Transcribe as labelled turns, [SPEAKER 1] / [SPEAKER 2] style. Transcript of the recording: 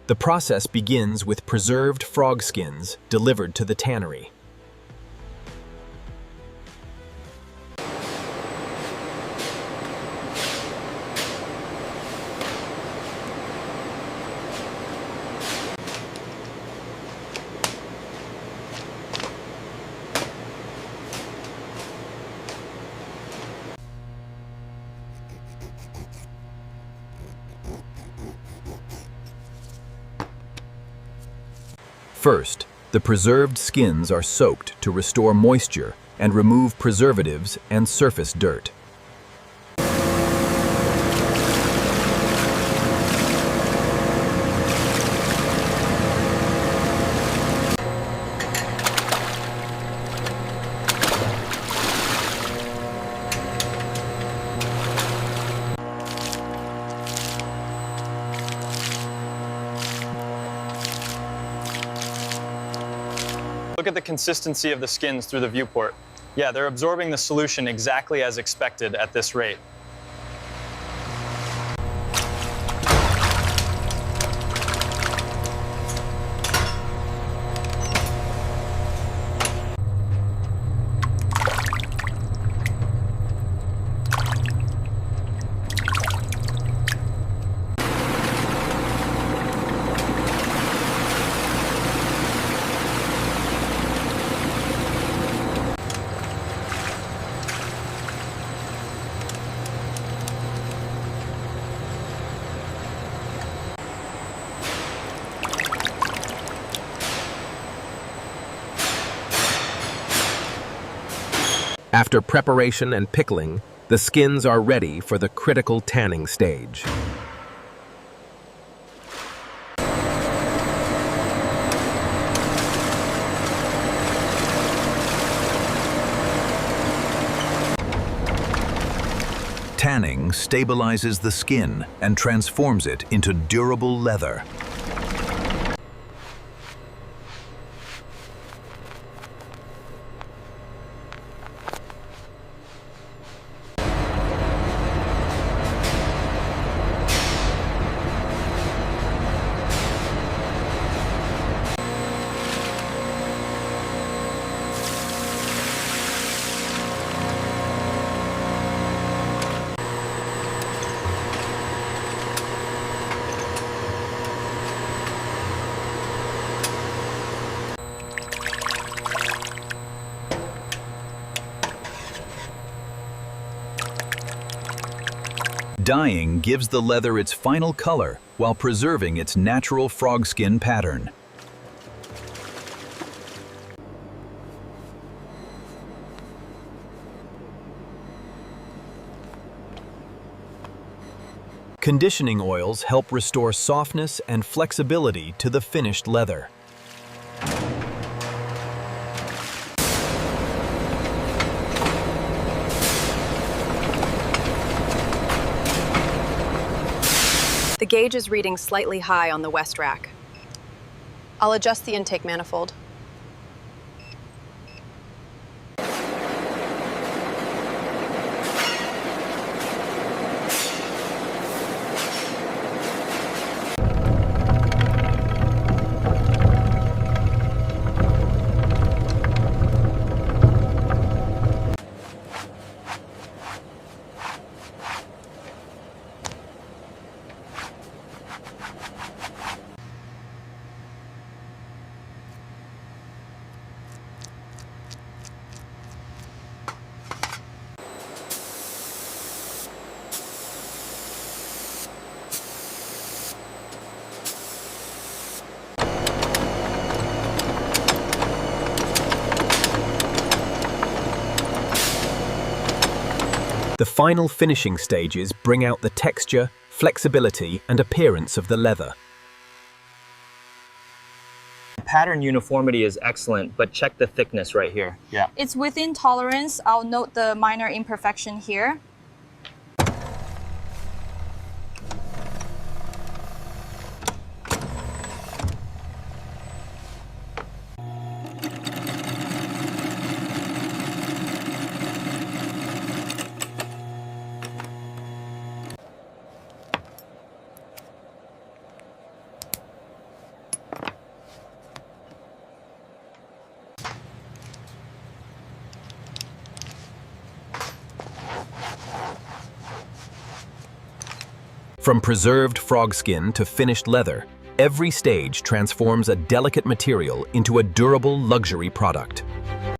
[SPEAKER 1] The process begins with preserved frog skins delivered to the tannery. First, the preserved skins are soaked to restore moisture and remove preservatives and surface dirt.
[SPEAKER 2] Look at the consistency of the skins through the viewport. Yeah, they're absorbing the solution exactly as expected at this rate.
[SPEAKER 3] After preparation and pickling, the skins are ready for the critical tanning stage.
[SPEAKER 4] Tanning stabilizes the skin and transforms it into durable leather. Dyeing gives the leather its final color while preserving its natural frog skin pattern.
[SPEAKER 1] Conditioning oils help restore softness and flexibility to the finished leather.
[SPEAKER 5] The gauge is reading slightly high on the west rack.
[SPEAKER 6] I'll adjust the intake manifold.
[SPEAKER 1] The final finishing stages bring out the texture, flexibility, and appearance of the leather.
[SPEAKER 2] Pattern uniformity is excellent, but check the thickness right here. Yeah.
[SPEAKER 7] It's within tolerance. I'll note the minor imperfection here.
[SPEAKER 1] From preserved frog skin to finished leather, every stage transforms a delicate material into a durable luxury product.